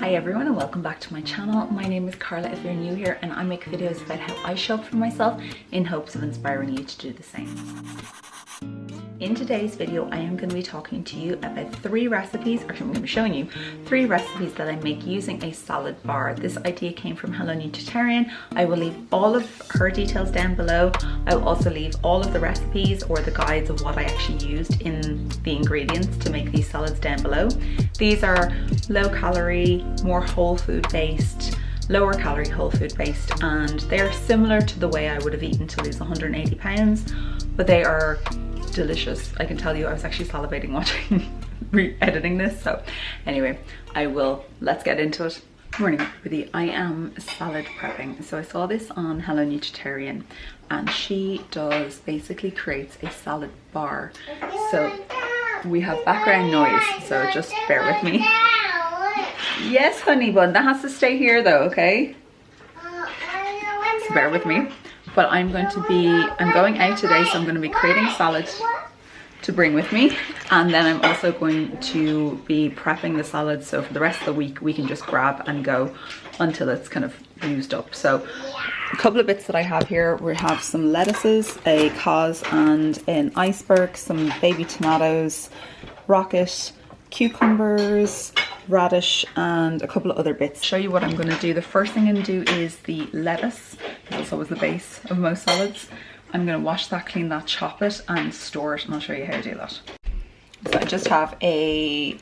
Hi everyone and welcome back to my channel. My name is Carla if you're new here, and I make videos about how I shop for myself in hopes of inspiring you to do the same. In today's video, I am going to be talking to you about three recipes, or I'm going to be showing you three recipes that I make using a salad bar. This idea came from Hello Nutritarian. I will leave all of her details down below. I will also leave all of the recipes or the guides of what I actually used in the ingredients to make these salads down below. These are low calorie, more whole food based, lower calorie whole food based, and they're similar to the way I would have eaten to lose 180 pounds, but they are delicious. I can tell you I was actually salivating watching re-editing this. So anyway, let's get into it. Morning everybody, I am salad prepping. So I saw this on Hello Nutritarian, and she basically creates a salad bar. So we have background noise, so just bear with me. Yes honey bun, that has to stay here though, okay? So bear with me. But I'm going out today, so I'm going to be creating salads to bring with me, and then I'm also going to be prepping the salad, so for the rest of the week we can just grab and go until it's kind of used up. So a couple of bits that I have here, we have some lettuces, a cos and an iceberg, some baby tomatoes, rocket, cucumbers, radish, and a couple of other bits. Show you what I'm going to do. The first thing I'm going to do is the lettuce. That's always the base of most salads. I'm going to wash that, clean that, chop it and store it, and I'll show you how to do that. So I just have a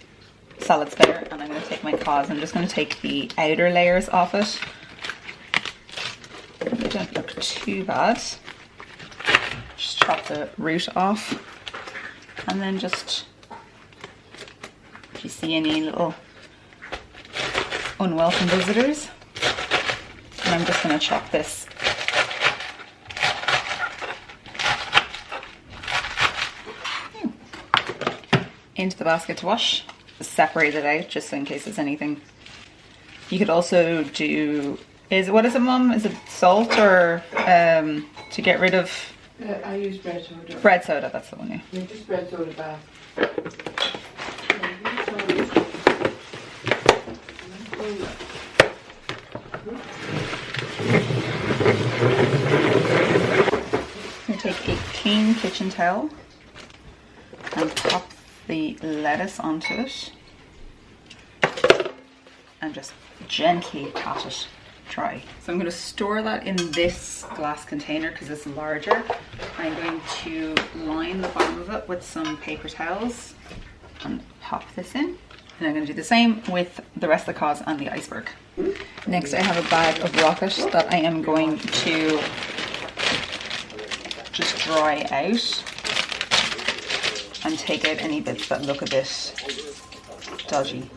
salad spinner, and I'm going to take my cos. I'm just going to take the outer layers off it. They don't look too bad. Just chop the root off, and then just, if you see any little unwelcome visitors, and I'm just going to chop this into the basket to wash. Separate it out just in case there's anything. You could also do, what is it mum? Is it salt or to get rid of? I use bread soda. Bread soda, that's the one, yeah. Yeah, just bread soda bath. I'm going to take a clean kitchen towel and pop the lettuce onto it and just gently pat it dry. So I'm going to store that in this glass container because it's larger. I'm going to line the bottom of it with some paper towels and pop this in. And I'm going to do the same with the rest of the cos and the iceberg. Next I have a bag of rocket that I am going to just dry out and take out any bits that look a bit dodgy.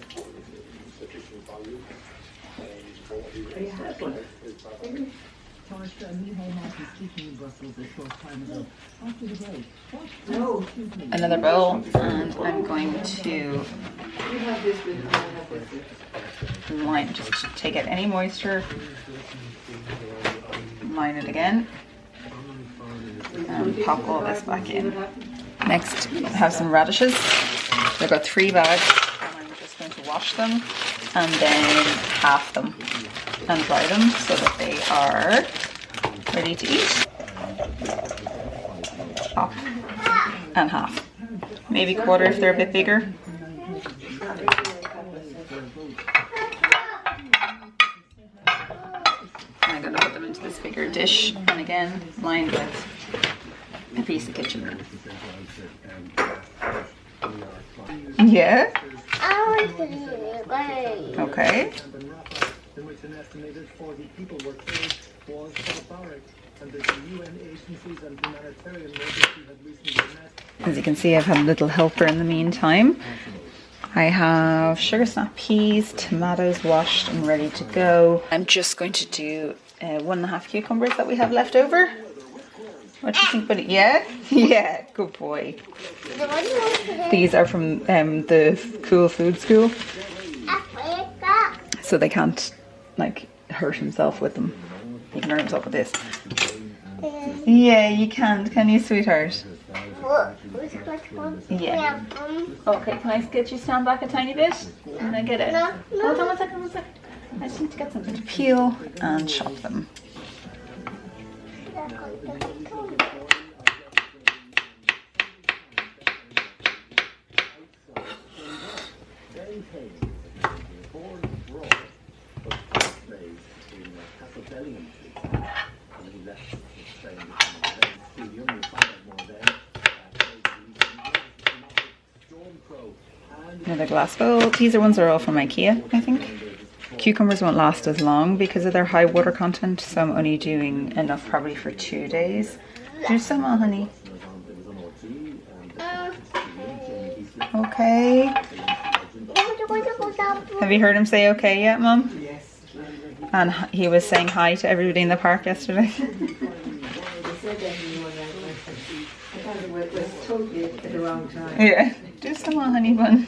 Another bowl, and I'm going to line, just take out any moisture, line it again, and pop all this back in. Next, I have some radishes. I've got 3 bags, and I'm just going to wash them and then half them and dry them so that they are ready to eat. Half and half. Maybe quarter if they're a bit bigger. I'm going to put them into this bigger dish, and again lined with a piece of kitchen. Yeah? Okay. As you can see, I've had a little helper in the meantime. I have sugar snap peas, tomatoes washed and ready to go. I'm just going to do 1.5 cucumbers that we have left over. What do you think, buddy? Yeah? Yeah, good boy. These are from the Cool Food School, so they can't like hurt himself with them. He can hurt himself with this. Yeah, you can you, sweetheart? Yeah. Okay, can I get you stand back a tiny bit? Can I get it? Hold on 1 second, 1 second. I just need to get something to peel and chop them. Another glass bowl. These are ones that are all from IKEA, I think. Cucumbers won't last as long because of their high water content, so I'm only doing enough probably for 2 days. Do some more, honey. Okay. Have you heard him say okay yet, Mum? Yes. And he was saying hi to everybody in the park yesterday. Totally at the wrong time. Yeah. Do some more, honey bun.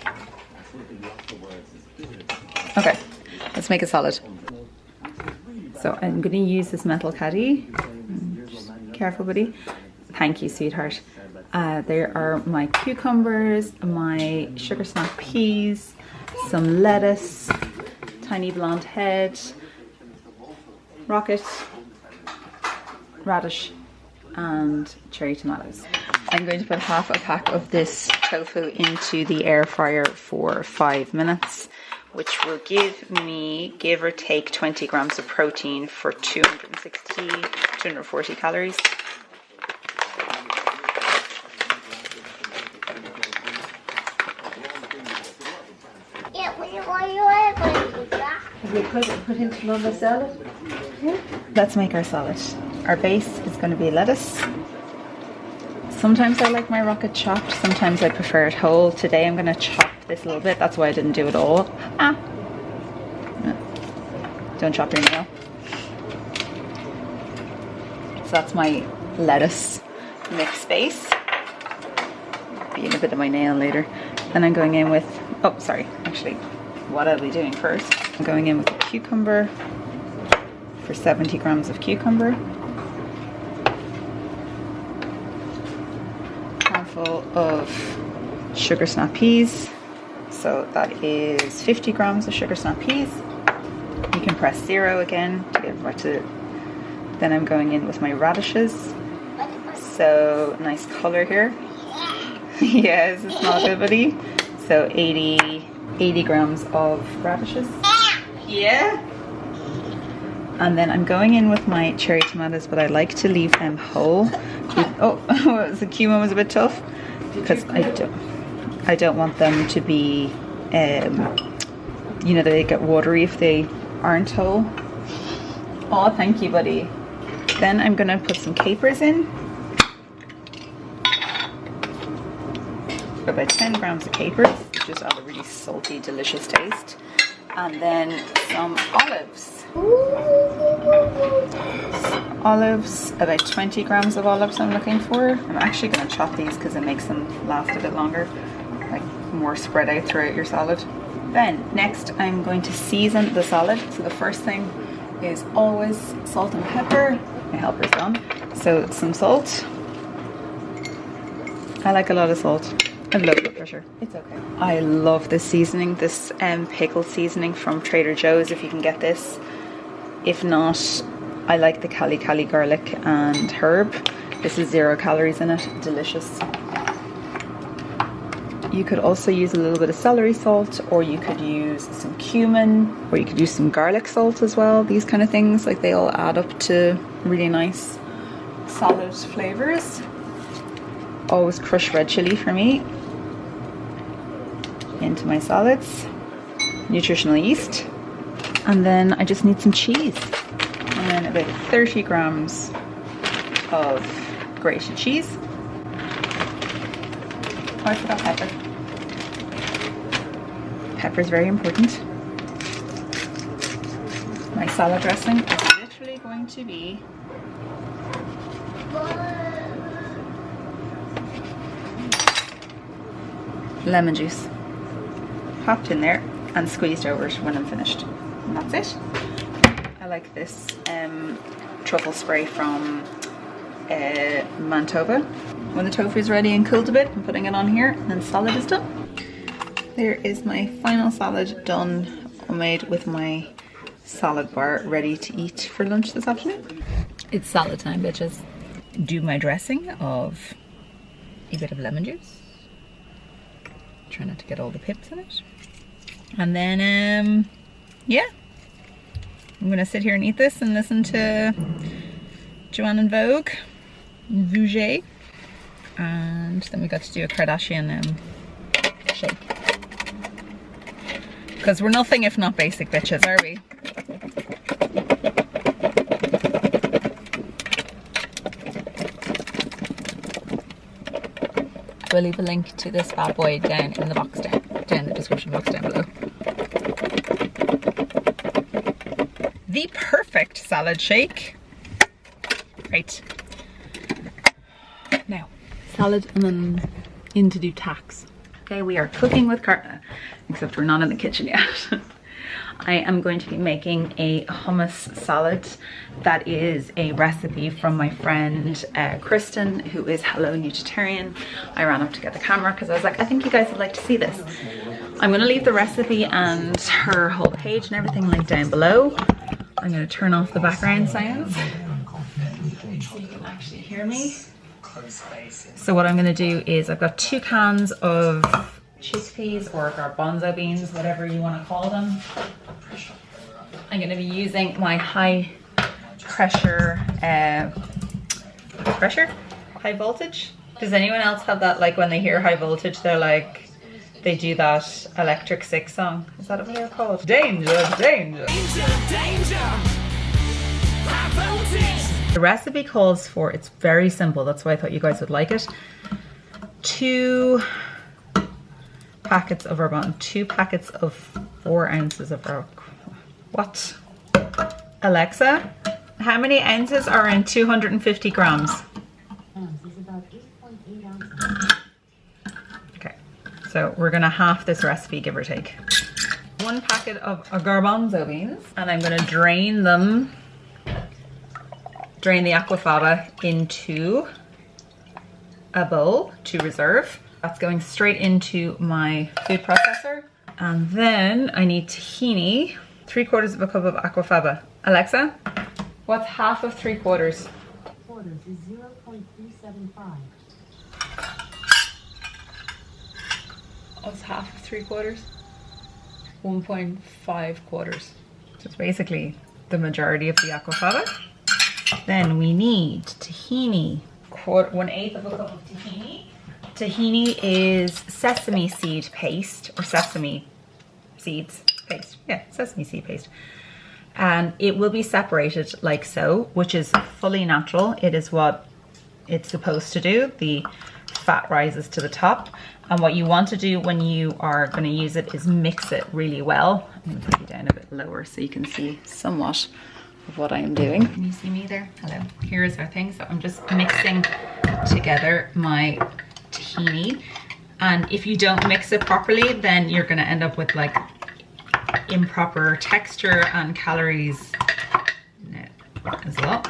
Okay, let's make a salad. So I'm going to use this metal caddy. Careful, buddy. Thank you, sweetheart. There are my cucumbers, my sugar snap peas, some lettuce, tiny blonde head, rocket, radish, and cherry tomatoes. I'm going to put half a pack of this tofu into the air fryer for 5 minutes, which will give me, give or take, 20 grams of protein for 240 calories. Have you put into another salad? Yeah. Let's make our salad. Our base is going to be lettuce. Sometimes I like my rocket chopped, sometimes I prefer it whole. Today I'm going to chop this a little bit, that's why I didn't do it all. Don't chop your nail. So that's my lettuce mix base. Being a bit of my nail later. Then I'm going in with, oh sorry, actually what I'll be doing first. I'm going in with a cucumber for 70 grams of cucumber. Of sugar snap peas, so that is 50 grams of sugar snap peas. You can press 0 again to get right to it. Then I'm going in with my radishes, so nice color here. Yes, it's not good, buddy. So 80 grams of radishes. Yeah. And then I'm going in with my cherry tomatoes, but I like to leave them whole. Oh, the cumin was a bit tough because I don't want them to be, you know, they get watery if they aren't whole. Oh, thank you, buddy. Then I'm gonna put some capers in. About 10 grams of capers, just have a really salty, delicious taste. And then some olives. Olives, about 20 grams of olives I'm looking for. I'm actually going to chop these because it makes them last a bit longer, like more spread out throughout your salad. Then next I'm going to season the salad. So the first thing is always salt and pepper. My helper's gone. So some salt. I like a lot of salt. I have low blood pressure. It's okay. I love this seasoning, this pickle seasoning from Trader Joe's if you can get this. If not, I like the Cali garlic and herb. This is 0 calories in it. Delicious. You could also use a little bit of celery salt, or you could use some cumin, or you could use some garlic salt as well. These kind of things, like they all add up to really nice salad flavors. Always crush red chili for me into my salads. Nutritional yeast. And then I just need some cheese. And then about 30 grams of grated cheese. Oh, I forgot pepper. Pepper is very important. My salad dressing is literally going to be lemon juice. Popped in there and squeezed over it when I'm finished. And that's it. I like this truffle spray from Manitoba. When the tofu is ready and cooled a bit, I'm putting it on here and then salad is done. There is my final salad done, made with my salad bar, ready to eat for lunch this afternoon. It's salad time, bitches. Do my dressing of a bit of lemon juice. Try not to get all the pips in it. And then, yeah. I'm gonna sit here and eat this and listen to Joanne and Vogue, Vouget. And then we got to do a Kardashian shake. Because we're nothing if not basic bitches, are we? We'll leave a link to this bad boy down in the box down in the description box down below. The perfect salad shake. Right. Now, salad and then in to do tax. Okay, we are cooking with Carla, except we're not in the kitchen yet. I am going to be making a hummus salad. That is a recipe from my friend Kristen, who is Hello Nutritarian. I ran up to get the camera because I was like, I think you guys would like to see this. I'm going to leave the recipe and her whole page and everything linked down below. I'm going to turn off the background sounds so you can actually hear me. So what I'm going to do is I've got 2 cans of chickpeas or garbanzo beans, whatever you want to call them. I'm going to be using my high voltage. Does anyone else have that, like when they hear high voltage, they're like, they do that Electric Six song? Is that what they're called? Danger, danger. Danger, danger. High voltage. The recipe calls for, it's very simple, that's why I thought you guys would like it. 2 packets of our 2 packets of 4 ounces of our, what? Alexa, how many ounces are in 250 grams? Okay, so we're gonna half this recipe, give or take. 1 packet of garbanzo beans, and I'm gonna drain them, drain the aquafaba into a bowl to reserve. That's going straight into my food processor. And then I need tahini, 3/4 of a cup of aquafaba. Alexa, what's half of 3/4? 3/4 is 0.375. What's half of 3/4? 1.5/4. So it's basically the majority of the aquafaba. Then we need tahini, 1/8 of a cup of tahini. Tahini is sesame seed paste, or sesame seeds paste. Yeah, sesame seed paste. And it will be separated like so, which is fully natural. It is what it's supposed to do. The fat rises to the top. And what you want to do when you are going to use it is mix it really well. I'm going to put you down a bit lower so you can see somewhat of what I am doing. Can you see me there? Hello. Here is our thing. So I'm just mixing together my tahini, and if you don't mix it properly, then you're going to end up with like improper texture and calories as well.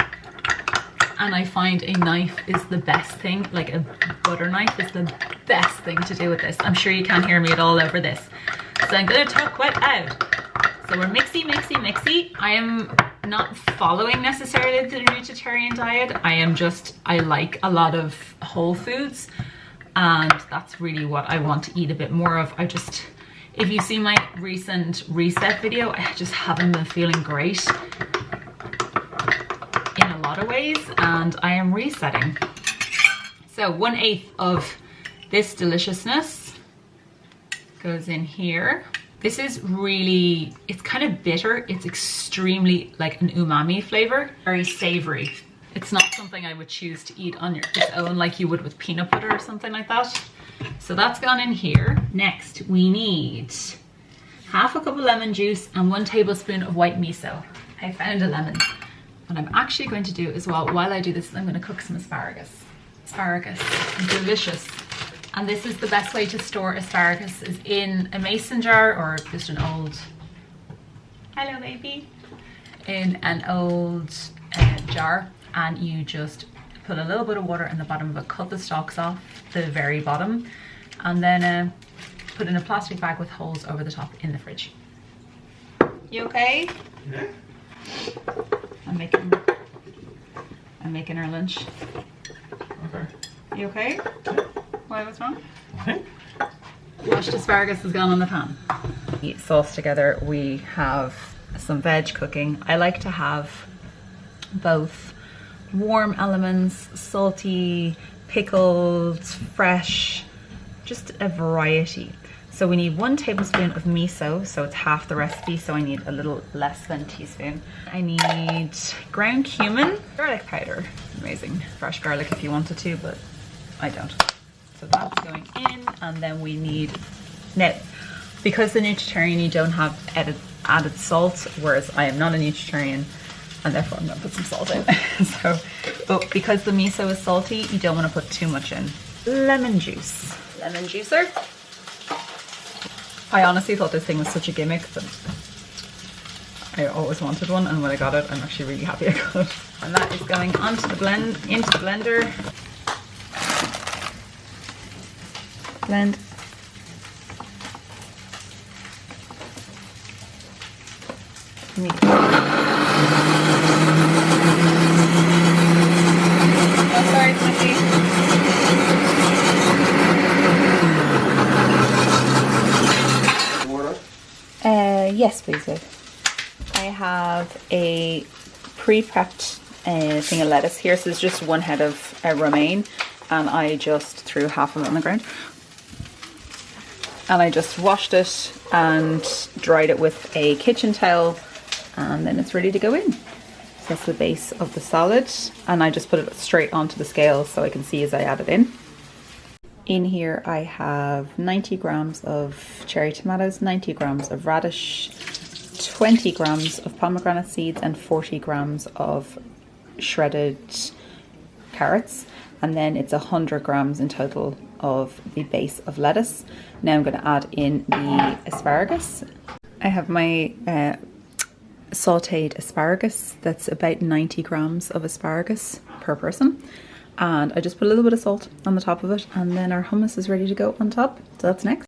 And I find a knife is the best thing, like a butter knife is the best thing to do with this. I'm sure you can't hear me at all over this, so I'm going to talk quite loud. So we're mixy, mixy, mixy. I am not following necessarily the nutritarian diet. I like a lot of whole foods, and that's really what I want to eat a bit more of. If you see my recent reset video, I just haven't been feeling great in a lot of ways, and I am resetting. So 1/8 of this deliciousness goes in here. This is really, it's kind of bitter. It's extremely like an umami flavor, very savory. It's not something I would choose to eat on its own like you would with peanut butter or something like that. So that's gone in here. Next, we need 1/2 cup of lemon juice and 1 tablespoon of white miso. I found a lemon. What I'm actually going to do as well, while I do this, I'm going to cook some asparagus. Asparagus, delicious. And this is the best way to store asparagus, is in a mason jar or just an old, hello baby, in an old jar, and you just put a little bit of water in the bottom of it, cut the stalks off the very bottom, and then put in a plastic bag with holes over the top in the fridge. You okay? Yeah. I'm making our lunch. Okay. You okay? Why, what's wrong? Okay. Washed asparagus has gone on the pan. Sauce together, we have some veg cooking. I like to have both warm elements, salty, pickled, fresh, just a variety. So we need 1 tablespoon of miso, so it's half the recipe, so I need a little less than a teaspoon. I need ground cumin, garlic powder, amazing, fresh garlic if you wanted to, but I don't. So that's going in, and then we need, now, because the nutritarian you don't have added salt, whereas I am not a nutritarian, and therefore I'm gonna put some salt in. So, but because the miso is salty, you don't wanna put too much in. Lemon juice. Lemon juicer. I honestly thought this thing was such a gimmick, but I always wanted one, and when I got it, I'm actually really happy I got it. And that is going into the blender. Blend. Oh, sorry, it's messy. Water? Yes, please, babe. I have a pre-prepped thing of lettuce here. So there's just 1 head of romaine, and I just threw half of it on the ground. And I just washed it and dried it with a kitchen towel, and then it's ready to go in. So that's the base of the salad, and I just put it straight onto the scale so I can see as I add it in. In here I have 90 grams of cherry tomatoes, 90 grams of radish, 20 grams of pomegranate seeds, and 40 grams of shredded carrots. And then it's 100 grams in total of the base of lettuce. Now I'm going to add in the asparagus. I have my sauteed asparagus. That's about 90 grams of asparagus per person. And I just put a little bit of salt on the top of it, and then our hummus is ready to go on top. So that's next.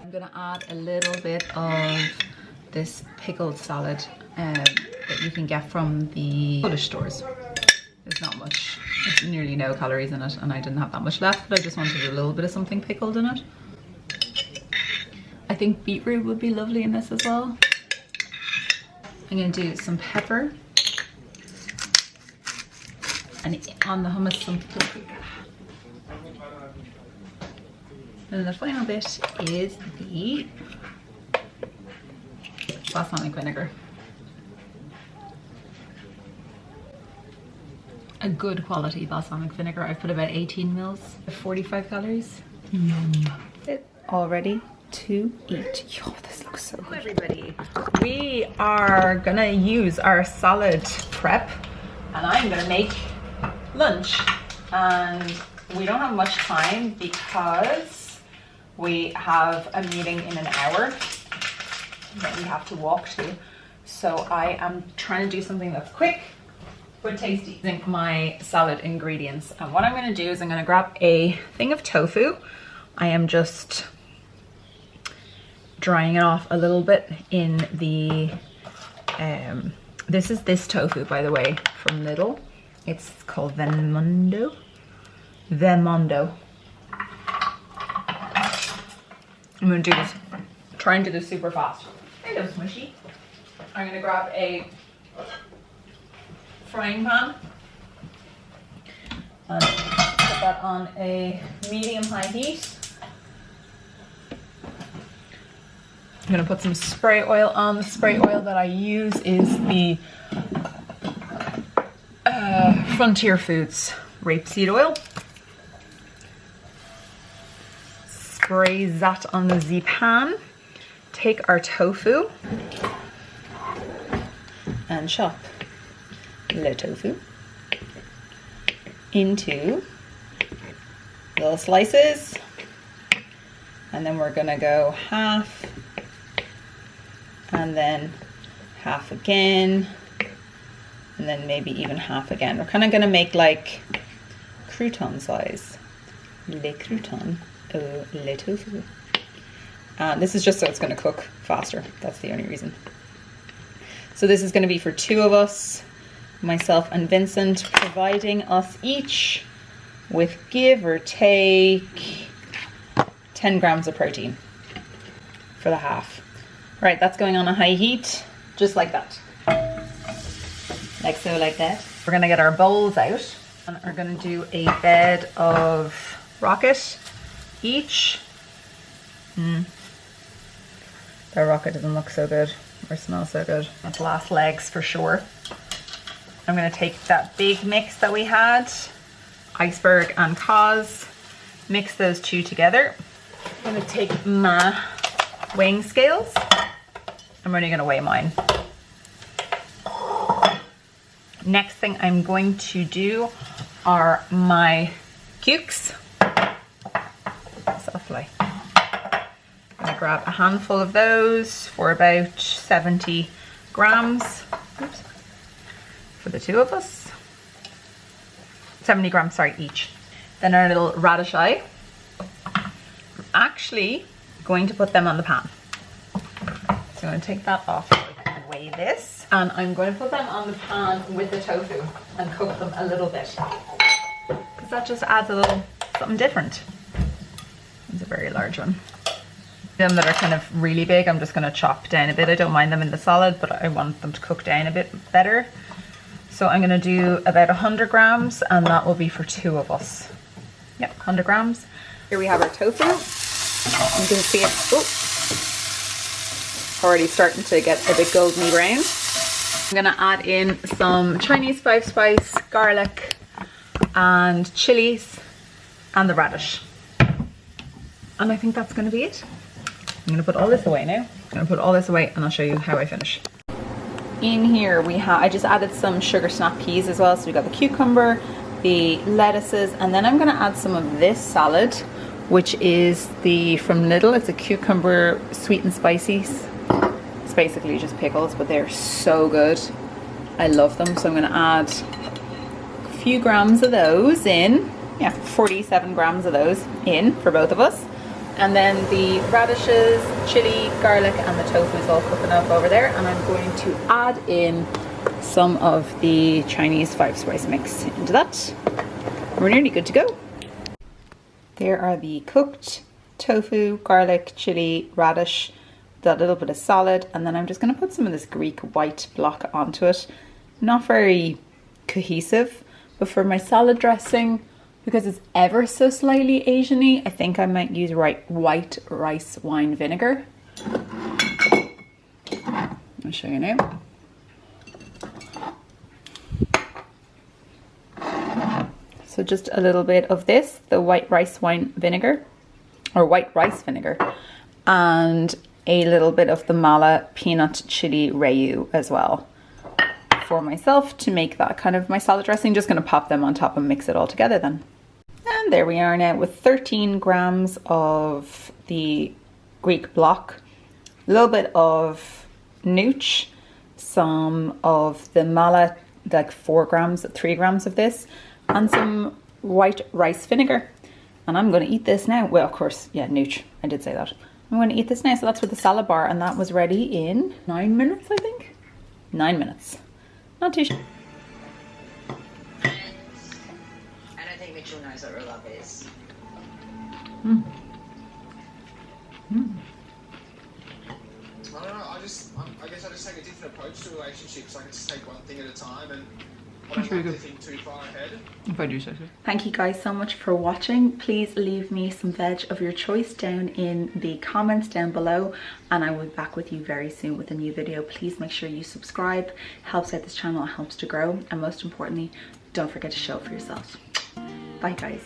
I'm gonna add a little bit of this pickled salad that you can get from the Polish stores. There's not much, there's nearly no calories in it, and I didn't have that much left, but I just wanted a little bit of something pickled in it. I think beetroot would be lovely in this as well. I'm gonna do some pepper, and on the hummus some paprika. And the final bit is the balsamic vinegar. A good quality balsamic vinegar. I've put about 18 mils, 45 calories. Yum. It's all ready to eat. Yo, this looks so good. Everybody, we are gonna use our salad prep, and I'm gonna make lunch. And we don't have much time because we have a meeting in an hour that we have to walk to. So I am trying to do something that's quick but tasty. I think my salad ingredients, and what I'm going to do is I'm going to grab a thing of tofu. I am just drying it off a little bit in the this is this tofu, by the way, from Lidl. It's called Vemondo. I'm gonna do this, try and do this super fast. Hello, Smushy. I'm gonna grab a frying pan and put that on a medium-high heat. I'm gonna put some spray oil on. The spray oil that I use is the Frontier Foods rapeseed oil. Spray that on the pan. Take our tofu and chop the tofu into little slices, and then we're gonna go half and then half again, and then maybe even half again. We're kind of going to make like crouton size. Le crouton au le tofu. This is just so it's going to cook faster. That's the only reason. So this is going to be for 2 of us, myself and Vincent, providing us each with, give or take, 10 grams of protein for the half. Right, that's going on a high heat, just like that. Like so, like that. We're going to get our bowls out and we're going to do a bed of rocket each. The rocket doesn't look so good or smell so good. It's last legs for sure. I'm going to take that big mix that we had, Iceberg and Cos, mix those 2 together. I'm going to take my weighing scales. I'm only going to weigh mine. Next thing I'm going to do are my cukes. Softly. I'm gonna grab a handful of those for about 70 grams. Oops. For the 2 of us. 70 grams, sorry, each. Then our little radish eye. I'm actually going to put them on the pan. So I'm going to take that off so I can weigh this. And I'm going to put them on the pan with the tofu and cook them a little bit. Because that just adds a little something different. It's a very large one. Them that are kind of really big, I'm just going to chop down a bit. I don't mind them in the salad, but I want them to cook down a bit better. So I'm going to do about 100 grams and that will be for 2 of us. Yep, 100 grams. Here we have our tofu. You can see it already starting to get a bit golden brown. I'm going to add in some Chinese 5-spice, garlic and chilies and the radish. And I think that's going to be it. I'm going to put all this away now. I'm going to put all this away and I'll show you how I finish. In here we have, I just added some sugar snap peas as well. So we got the cucumber, the lettuces, and then I'm going to add some of this salad, which is from Lidl. It's a cucumber sweet and spicy. It's basically just pickles, but they're so good. I love them. So I'm going to add a few grams of those in. Yeah, 47 grams of those in for both of us. And then the radishes, chili, garlic, and the tofu is all cooking up over there. And I'm going to add in some of the Chinese 5-spice mix into that. We're nearly good to go. There are the cooked tofu, garlic, chili, radish, that little bit of salad. And then I'm just going to put some of this Greek white block onto it. Not very cohesive, but for my salad dressing, because it's ever so slightly Asian-y, I think I might use white rice wine vinegar. I'll show you now. So just a little bit of this, the white rice wine vinegar, or white rice vinegar, and a little bit of the mala peanut chili rayu as well for myself to make that kind of my salad dressing. Just going to pop them on top and mix it all together then. And there we are now with 13 grams of the Greek block, a little bit of nooch, some of the mala, like 3 grams of this, and some white rice vinegar. And I'm going to eat this now. Well, of course, yeah, nooch, I did say that. I'm going to eat this now. So that's with the salad bar, and that was ready in 9 minutes, I think. 9 minutes. Not too sure. Mitchell knows what real love is. I don't know, I guess I just take a different approach to relationships. I can just take one thing at a time and I don't like to think too far ahead. If I do so. Thank you guys so much for watching. Please leave me some veg of your choice down in the comments down below, and I will be back with you very soon with a new video. Please make sure you subscribe. It helps out this channel, it helps to grow, and most importantly, don't forget to show up for yourself. Bye guys.